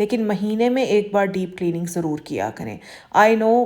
لیکن مہینے میں ایک بار ڈیپ کلیننگ ضرور کیا کریں. آئی نو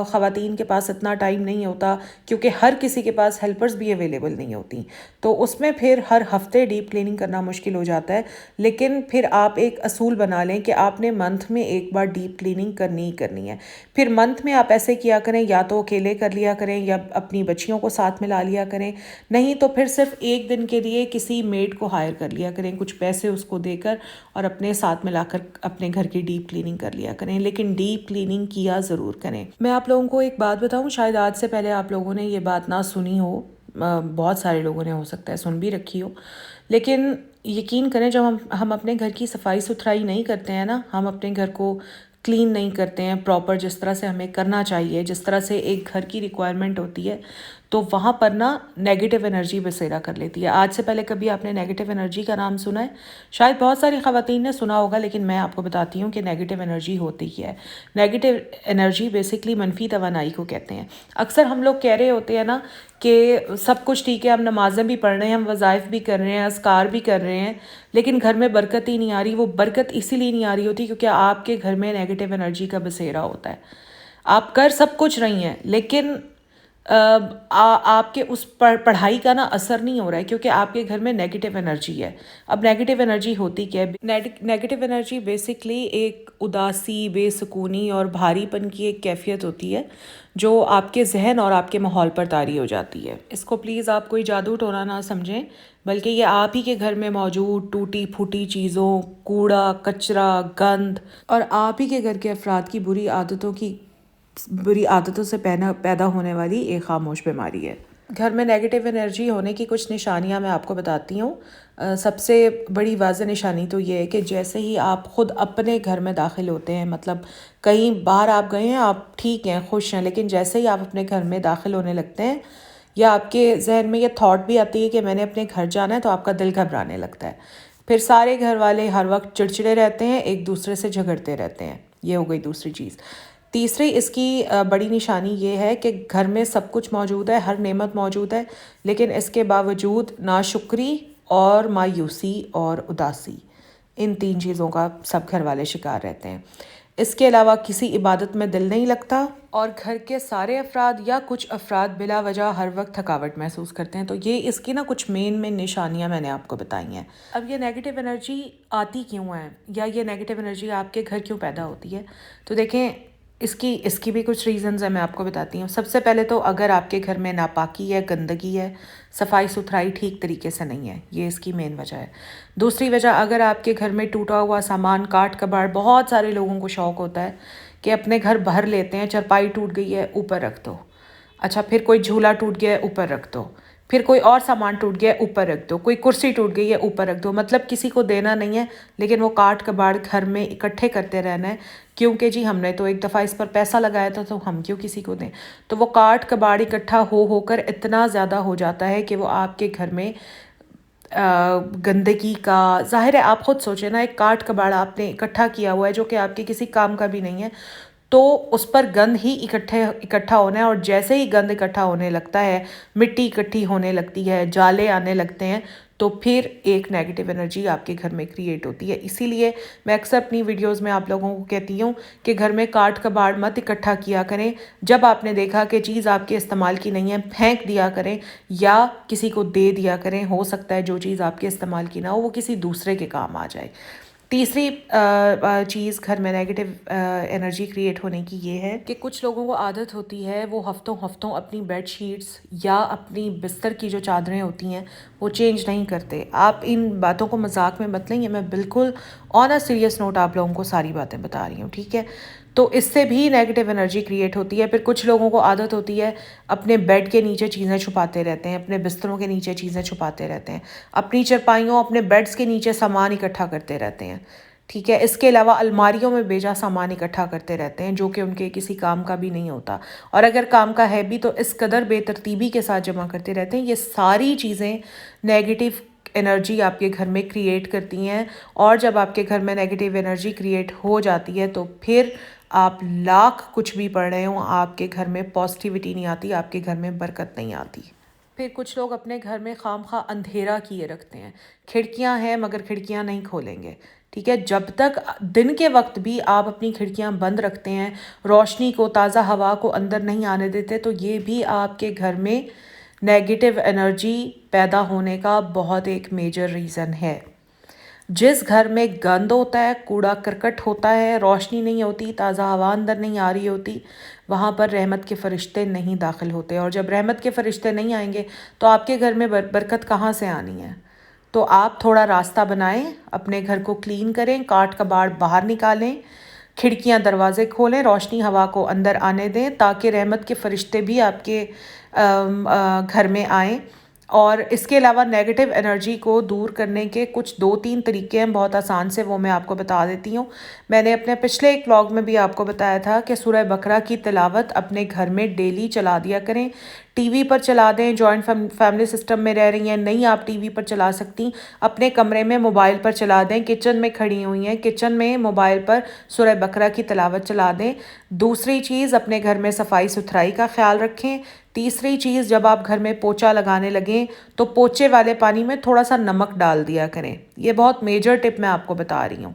خواتین کے پاس اتنا ٹائم نہیں ہوتا کیونکہ ہر کسی کے پاس ہیلپرز بھی اویلیبل نہیں ہوتی، تو اس میں پھر ہر ہفتے ڈیپ کلیننگ کرنا مشکل ہو جاتا ہے. لیکن پھر آپ ایک اصول بنا لیں کہ آپ نے منتھ میں ایک بار ڈیپ کلیننگ کرنی ہی کرنی ہے. پھر منتھ میں آپ ایسے کیا کریں، یا تو اکیلے کر لیا کریں یا اپنی بچیوں کو ساتھ میں لا لیا کریں، نہیں تو پھر صرف ایک دن کے لیے کسی میڈ کو ہائر کر لیا کریں، کچھ پیسے اس کو دے کر، اور اپنے ساتھ میں لا کر اپنے گھر کی ڈیپ کلیننگ کر لیا کریں. لیکن ڈیپ کلیننگ کیا ضرور کریں. میں آپ لوگوں کو ایک بات بتاؤں، شاید آج سے پہلے آپ لوگوں نے یہ بات نہ سنی ہو، بہت سارے لوگوں نے ہو سکتا ہے سن بھی رکھی ہو، لیکن یقین کریں جب ہم اپنے گھر کی صفائی ستھرائی نہیں کرتے ہیں نا، ہم اپنے گھر کو کلین نہیں کرتے ہیں پراپر جس طرح سے ہمیں کرنا چاہیے، جس طرح سے ایک گھر کی ریکوائرمنٹ ہوتی ہے، تو وہاں پر نا نیگیٹو انرجی بسیرا کر لیتی ہے. آج سے پہلے کبھی آپ نے نیگیٹو انرجی کا نام سنا ہے؟ شاید بہت ساری خواتین نے سنا ہوگا، لیکن میں آپ کو بتاتی ہوں کہ نیگیٹو انرجی ہوتی کیا ہے. نیگیٹو انرجی بیسکلی منفی توانائی کو کہتے ہیں. اکثر ہم لوگ کہہ رہے ہوتے ہیں نا کہ سب کچھ ٹھیک ہے، ہم نمازیں بھی پڑھ رہے ہیں، ہم وظائف بھی کر رہے ہیں، اذکار بھی کر رہے ہیں، لیکن گھر میں برکت ہی نہیں آ رہی. وہ برکت اسی لیے نہیں آ رہی ہوتی کیونکہ آپ کے گھر میں نیگیٹو انرجی کا بسیرا ہوتا ہے. آپ کر سب کچھ رہی ہیں، لیکن آپ کے اس پڑھائی کا نا اثر نہیں ہو رہا ہے کیونکہ آپ کے گھر میں نیگیٹو انرجی ہے. اب نیگیٹو انرجی ہوتی کیا ہے؟ نیگیٹو انرجی بیسکلی ایک اداسی، بے سکونی اور بھاری پن کی ایک کیفیت ہوتی ہے جو آپ کے ذہن اور آپ کے ماحول پر طاری ہو جاتی ہے. اس کو پلیز آپ کوئی جادو ٹونا نہ سمجھیں، بلکہ یہ آپ ہی کے گھر میں موجود ٹوٹی پھوٹی چیزوں، کوڑا کچرا، گند، اور آپ ہی کے گھر کے افراد کی بری عادتوں سے پیدا ہونے والی ایک خاموش بیماری ہے. گھر میں نیگیٹو انرجی ہونے کی کچھ نشانیاں میں آپ کو بتاتی ہوں. سب سے بڑی واضح نشانی تو یہ ہے کہ جیسے ہی آپ خود اپنے گھر میں داخل ہوتے ہیں، مطلب کہیں باہر آپ گئے ہیں، آپ ٹھیک ہیں، خوش ہیں، لیکن جیسے ہی آپ اپنے گھر میں داخل ہونے لگتے ہیں یا آپ کے ذہن میں یہ تھاٹ بھی آتی ہے کہ میں نے اپنے گھر جانا ہے، تو آپ کا دل گھبرانے لگتا ہے. پھر سارے گھر والے ہر وقت چڑچڑے رہتے ہیں، ایک دوسرے سے جھگڑتے رہتے ہیں. یہ ہو گئی دوسری چیز. تیسری اس کی بڑی نشانی یہ ہے کہ گھر میں سب کچھ موجود ہے، ہر نعمت موجود ہے، لیکن اس کے باوجود ناشکری اور مایوسی اور اداسی، ان تین چیزوں کا سب گھر والے شکار رہتے ہیں. اس کے علاوہ کسی عبادت میں دل نہیں لگتا، اور گھر کے سارے افراد یا کچھ افراد بلا وجہ ہر وقت تھکاوٹ محسوس کرتے ہیں. تو یہ اس کی نا کچھ مین نشانیاں میں نے آپ کو بتائی ہیں. اب یہ نیگیٹو انرجی آتی کیوں ہے، یا یہ نیگیٹو انرجی آپ کے گھر کیوں پیدا ہوتی ہے؟ تو دیکھیں اس کی بھی کچھ ریزنز ہیں، میں آپ کو بتاتی ہوں. سب سے پہلے تو اگر آپ کے گھر میں ناپاکی ہے، گندگی ہے، صفائی ستھرائی ٹھیک طریقے سے نہیں ہے، یہ اس کی مین وجہ ہے. دوسری وجہ، اگر آپ کے گھر میں ٹوٹا ہوا سامان، کاٹ کباڑ، بہت سارے لوگوں کو شوق ہوتا ہے کہ اپنے گھر بھر لیتے ہیں. چرپائی ٹوٹ گئی ہے، اوپر رکھ دو. اچھا، پھر کوئی جھولا ٹوٹ گیا ہے، اوپر رکھ دو. پھر کوئی اور سامان ٹوٹ گیا ہے، اوپر رکھ دو. کوئی کرسی ٹوٹ گئی ہے، اوپر رکھ دو. مطلب کسی کو دینا نہیں ہے، لیکن وہ کاٹ کباڑ گھر میں اکٹھے کرتے رہنا ہے کیونکہ جی ہم نے تو ایک دفعہ اس پر پیسہ لگایا تھا، تو ہم کیوں کسی کو دیں. تو وہ کاٹ کباڑ اکٹھا ہو کر اتنا زیادہ ہو جاتا ہے کہ وہ آپ کے گھر میں گندگی کا ظاہر ہے. آپ خود سوچیں نا، ایک کاٹ کباڑ آپ نے اکٹھا کیا ہوا ہے جو کہ آپ کے کسی کام کا بھی نہیں ہے، تو اس پر گند ہی اکٹھا ہونا ہے. اور جیسے ہی گند اکٹھا ہونے لگتا ہے، مٹی اکٹھی ہونے لگتی ہے، جالے آنے لگتے ہیں، تو پھر ایک نیگیٹو انرجی آپ کے گھر میں کریٹ ہوتی ہے. اسی لیے میں اکثر اپنی ویڈیوز میں آپ لوگوں کو کہتی ہوں کہ گھر میں کاٹ کباڑ مت اکٹھا کیا کریں. جب آپ نے دیکھا کہ چیز آپ کے استعمال کی نہیں ہے، پھینک دیا کریں یا کسی کو دے دیا کریں. ہو سکتا ہے جو چیز آپ کے استعمال کی نہ ہو وہ کسی دوسرے کے کام آ جائے. تیسری چیز گھر میں نیگیٹو انرجی کریٹ ہونے کی یہ ہے کہ کچھ لوگوں کو عادت ہوتی ہے وہ ہفتوں اپنی بیڈ شیٹس یا اپنی بستر کی جو چادریں ہوتی ہیں وہ چینج نہیں کرتے. آپ ان باتوں کو مذاق میں مت لیں، یہ میں بالکل آن اے سیریس نوٹ آپ لوگوں کو ساری باتیں بتا رہی ہوں، ٹھیک ہے؟ تو اس سے بھی نیگیٹو انرجی کریٹ ہوتی ہے. پھر کچھ لوگوں کو عادت ہوتی ہے اپنے بیڈ کے نیچے چیزیں چھپاتے رہتے ہیں، اپنے بستروں کے نیچے چیزیں چھپاتے رہتے ہیں، اپنی چرپائیوں، اپنے بیڈز کے نیچے سامان اکٹھا کرتے رہتے ہیں، ٹھیک ہے؟ اس کے علاوہ الماریوں میں بیجا سامان اکٹھا کرتے رہتے ہیں جو کہ ان کے کسی کام کا بھی نہیں ہوتا، اور اگر کام کا ہے بھی تو اس قدر بے ترتیبی کے ساتھ جمع کرتے رہتے ہیں. یہ ساری چیزیں نیگیٹو انرجی آپ کے گھر میں کریٹ کرتی ہیں. اور جب آپ کے گھر میں نیگیٹو انرجی کریٹ ہو جاتی ہے تو پھر آپ لاکھ کچھ بھی پڑھ رہے ہوں، آپ کے گھر میں پازیٹیوٹی نہیں آتی، آپ کے گھر میں برکت نہیں آتی. پھر کچھ لوگ اپنے گھر میں خام خواہ اندھیرا کیے رکھتے ہیں. کھڑکیاں ہیں مگر کھڑکیاں نہیں کھولیں گے، ٹھیک ہے، جب تک دن کے وقت بھی آپ اپنی کھڑکیاں بند رکھتے ہیں، روشنی کو، تازہ ہوا کو اندر نہیں آنے دیتے، تو یہ بھی آپ کے گھر میں نیگیٹو انرجی پیدا ہونے کا بہت ایک میجر ریزن ہے۔ جس گھر میں گند ہوتا ہے، کوڑا کرکٹ ہوتا ہے، روشنی نہیں ہوتی، تازہ ہوا اندر نہیں آ رہی ہوتی، وہاں پر رحمت کے فرشتے نہیں داخل ہوتے، اور جب رحمت کے فرشتے نہیں آئیں گے تو آپ کے گھر میں برکت کہاں سے آنی ہے؟ تو آپ تھوڑا راستہ بنائیں، اپنے گھر کو کلین کریں، کاٹ کباڑ باہر نکالیں، کھڑکیاں دروازے کھولیں، روشنی ہوا کو اندر آنے دیں تاکہ رحمت کے فرشتے بھی آپ کے گھر میں آئیں۔ اور اس کے علاوہ نیگیٹو انرجی کو دور کرنے کے کچھ 2-3 طریقے ہیں بہت آسان سے، وہ میں آپ کو بتا دیتی ہوں۔ میں نے اپنے پچھلے ایک ولاگ میں بھی آپ کو بتایا تھا کہ سورہ بقرہ کی تلاوت اپنے گھر میں ڈیلی چلا دیا کریں، ٹی وی پر چلا دیں، جوائنٹ فیملی سسٹم میں رہ رہی ہیں، نہیں آپ ٹی وی پر چلا سکتی، اپنے کمرے میں موبائل پر چلا دیں، کچن میں کھڑی ہوئی ہیں، کچن میں موبائل پر سورہ بقرہ کی تلاوت چلا دیں۔ دوسری چیز، اپنے گھر میں صفائی ستھرائی کا خیال رکھیں۔ تیسری چیز، جب آپ گھر میں پوچا لگانے لگیں تو پوچے والے پانی میں تھوڑا سا نمک ڈال دیا کریں۔ یہ بہت میجر ٹپ میں آپ کو بتا رہی ہوں،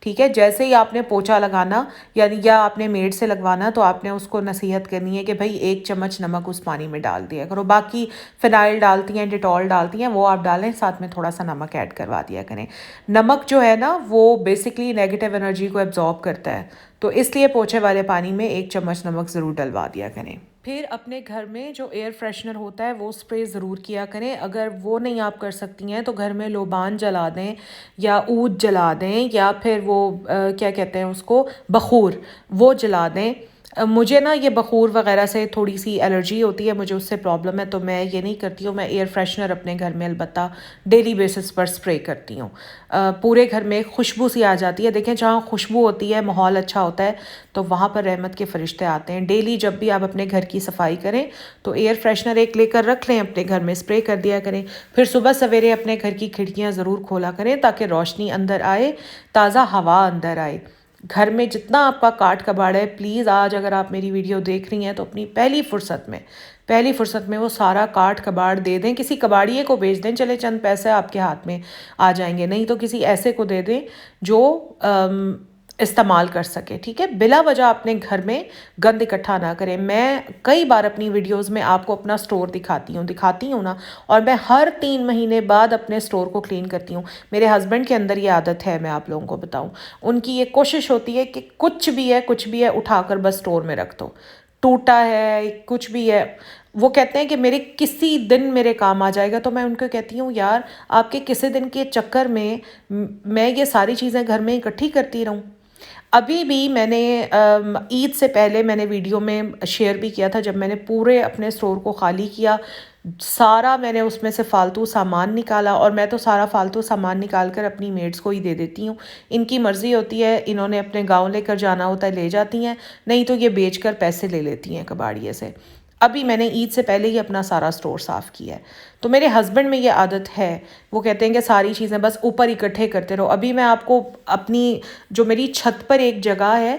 ٹھیک ہے؟ جیسے ہی آپ نے پوچا لگانا یا آپ نے میڈ سے لگوانا تو آپ نے اس کو نصیحت کرنی ہے کہ بھائی 1 چمچ نمک اس پانی میں ڈال دیا کرو، باقی فنائل ڈالتی ہیں، ڈیٹول ڈالتی ہیں، وہ آپ ڈالیں، ساتھ میں تھوڑا سا نمک ایڈ کروا دیا کریں۔ نمک جو ہے نا وہ بیسکلی نیگیٹو انرجی کو ایبزارب کرتا ہے، تو اس لیے پوچھے والے پانی میں 1 چمچ نمک ضرور ڈلوا دیا کریں۔ پھر اپنے گھر میں جو ایئر فریشنر ہوتا ہے وہ اسپرے ضرور کیا کریں۔ اگر وہ نہیں آپ کر سکتی ہیں تو گھر میں لوبان جلا دیں یا عود جلا دیں، یا پھر وہ کیا کہتے ہیں اس کو، بخور، وہ جلا دیں۔ مجھے نا یہ بخور وغیرہ سے تھوڑی سی الرجی ہوتی ہے، مجھے اس سے پرابلم ہے، تو میں یہ نہیں کرتی ہوں۔ میں ایئر فریشنر اپنے گھر میں البتہ ڈیلی بیسس پر اسپرے کرتی ہوں، پورے گھر میں خوشبو سی آ جاتی ہے۔ دیکھیں جہاں خوشبو ہوتی ہے، ماحول اچھا ہوتا ہے، تو وہاں پر رحمت کے فرشتے آتے ہیں۔ ڈیلی جب بھی آپ اپنے گھر کی صفائی کریں تو ایئر فریشنر ایک لے کر رکھ لیں، اپنے گھر میں اسپرے کر دیا کریں۔ پھر صبح سویرے اپنے گھر کی کھڑکیاں ضرور کھولا کریں تاکہ روشنی اندر آئے، تازہ ہوا اندر آئے۔ گھر میں جتنا آپ کا کاٹ کباڑ ہے، پلیز آج اگر آپ میری ویڈیو دیکھ رہی ہیں تو اپنی پہلی فرصت میں وہ سارا کاٹ کباڑ دے دیں، کسی کباڑیے کو بیچ دیں، چلے چند پیسے آپ کے ہاتھ میں آ جائیں گے، نہیں تو کسی ایسے کو دے دیں جو استعمال کر سکے، ٹھیک ہے؟ بلا وجہ اپنے گھر میں گند اکٹھا نہ کریں۔ میں کئی بار اپنی ویڈیوز میں آپ کو اپنا سٹور دکھاتی ہوں نا، اور میں ہر 3 مہینے بعد اپنے سٹور کو کلین کرتی ہوں۔ میرے ہسبینڈ کے اندر یہ عادت ہے، میں آپ لوگوں کو بتاؤں، ان کی یہ کوشش ہوتی ہے کہ کچھ بھی ہے اٹھا کر بس سٹور میں رکھ دو، ٹوٹا ہے کچھ بھی ہے، وہ کہتے ہیں کہ میرے کسی دن میرے کام آ جائے گا۔ تو میں ان کو کہتی ہوں یار آپ کے کسی دن کے چکر میں یہ ساری چیزیں گھر میں اکٹھی کرتی رہوں؟ ابھی بھی میں نے عید سے پہلے میں نے ویڈیو میں شیئر بھی کیا تھا، جب میں نے پورے اپنے سٹور کو خالی کیا، سارا میں نے اس میں سے فالتو سامان نکالا، اور میں تو سارا فالتو سامان نکال کر اپنی میڈس کو ہی دے دیتی ہوں۔ ان کی مرضی ہوتی ہے، انہوں نے اپنے گاؤں لے کر جانا ہوتا ہے لے جاتی ہیں، نہیں تو یہ بیچ کر پیسے لے لیتی ہیں کباڑیے سے۔ ابھی میں نے عید سے پہلے ہی اپنا سارا سٹور صاف کیا ہے۔ تو میرے ہسبینڈ میں یہ عادت ہے، وہ کہتے ہیں کہ ساری چیزیں بس اوپر اکٹھے کرتے رہو۔ ابھی میں آپ کو اپنی جو میری چھت پر ایک جگہ ہے،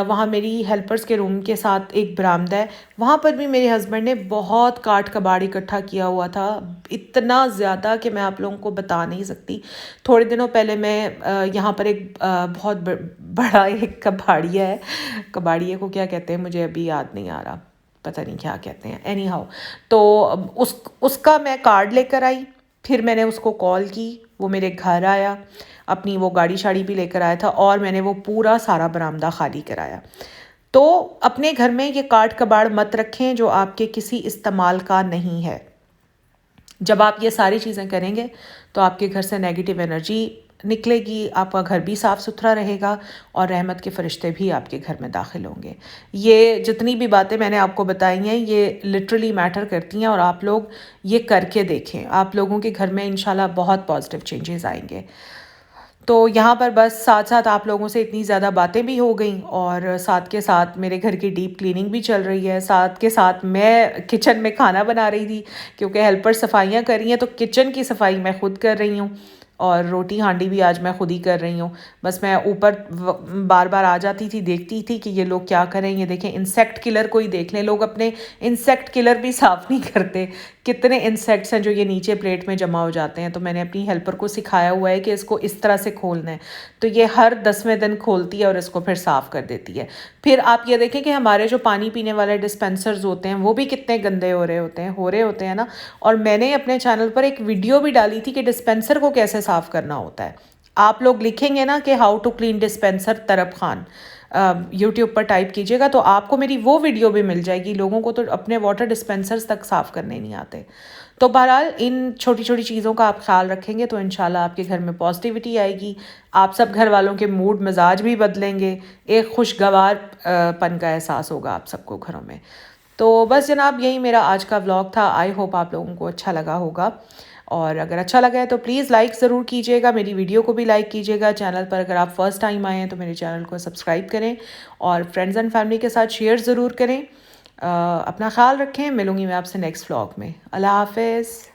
وہاں میری ہیلپرز کے روم کے ساتھ ایک برآمدہ ہے، وہاں پر بھی میرے ہسبینڈ نے بہت کاٹ کباڑ اکٹھا کیا ہوا تھا، اتنا زیادہ کہ میں آپ لوگوں کو بتا نہیں سکتی۔ تھوڑے دنوں پہلے میں یہاں پر ایک بہت بڑا ایک کباڑیا ہے، کباڑیے کو کیا کہتے ہیں مجھے ابھی یاد نہیں آ رہا، پتہ نہیں کیا کہتے ہیں، اینی ہاؤ، تو اس کا میں کارڈ لے کر آئی، پھر میں نے اس کو کال کی، وہ میرے گھر آیا، اپنی وہ گاڑی شاڑی بھی لے کر آیا تھا، اور میں نے وہ پورا سارا برآمدہ خالی کرایا۔ تو اپنے گھر میں یہ کاٹ کباڑ مت رکھیں جو آپ کے کسی استعمال کا نہیں ہے۔ جب آپ یہ ساری چیزیں کریں گے تو آپ کے گھر سے نیگیٹو انرجی نکلے گی، آپ کا گھر بھی صاف ستھرا رہے گا، اور رحمت کے فرشتے بھی آپ کے گھر میں داخل ہوں گے۔ یہ جتنی بھی باتیں میں نے آپ کو بتائی ہیں یہ لٹرلی میٹر کرتی ہیں، اور آپ لوگ یہ کر کے دیکھیں، آپ لوگوں کے گھر میں انشاءاللہ بہت پازیٹیو چینجز آئیں گے۔ تو یہاں پر بس ساتھ ساتھ آپ لوگوں سے اتنی زیادہ باتیں بھی ہو گئیں، اور ساتھ کے ساتھ میرے گھر کی ڈیپ کلیننگ بھی چل رہی ہے، ساتھ کے ساتھ میں کچن میں کھانا بنا رہی تھی، کیونکہ ہیلپر صفائیاں کر رہی ہیں تو کچن کی صفائی میں خود کر رہی ہوں، اور روٹی ہانڈی بھی آج میں خود ہی کر رہی ہوں. بس میں اوپر بار بار آ جاتی تھی, دیکھتی تھی کہ یہ لوگ کیا کریں. یہ دیکھیں انسیکٹ کلر کو ہی دیکھ لیں, لوگ اپنے انسیکٹ کلر بھی صاف نہیں کرتے. کتنے انسیکٹس ہیں جو یہ نیچے پلیٹ میں جمع ہو جاتے ہیں. تو میں نے اپنی ہیلپر کو سکھایا ہوا ہے کہ اس کو اس طرح سے کھولنا ہے. تو یہ ہر 10ویں دن کھولتی ہے اور اس کو پھر صاف کر دیتی ہے. پھر آپ یہ دیکھیں کہ ہمارے جو پانی پینے والے ڈسپینسرز ہوتے ہیں وہ بھی کتنے گندے ہو رہے ہوتے ہیں نا. اور میں نے اپنے چینل پر ایک ویڈیو بھی ڈالی تھی کہ ڈسپینسر کو کیسے صاف کرنا ہوتا ہے. آپ لوگ لکھیں گے نا کہ how to clean dispenser Tarab Khan, YouTube پر ٹائپ کیجیے گا تو آپ کو میری وہ ویڈیو بھی مل جائے گی. لوگوں کو تو اپنے واٹر ڈسپینسرز تک صاف کرنے نہیں آتے. تو بہرحال ان چھوٹی چھوٹی چیزوں کا آپ خیال رکھیں گے تو انشاءاللہ آپ کے گھر میں پازیٹیوٹی آئے گی. آپ سب گھر والوں کے موڈ مزاج بھی بدلیں گے. ایک خوشگوار پن کا احساس ہوگا آپ سب کو گھروں میں. تو بس جناب یہی میرا آج کا ولاگ تھا. آئی ہوپ آپ لوگوں کو اچھا لگا ہوگا, اور اگر اچھا لگا ہے تو پلیز لائک ضرور کیجیے گا. میری ویڈیو کو بھی لائک کیجیے گا. چینل پر اگر آپ فرسٹ ٹائم آئے ہیں تو میرے چینل کو سبسکرائب کریں, اور فرینڈز اینڈ فیملی کے ساتھ شیئر ضرور کریں. اپنا خیال رکھیں. ملوں گی میں آپ سے نیکسٹ ولاگ میں. اللہ حافظ.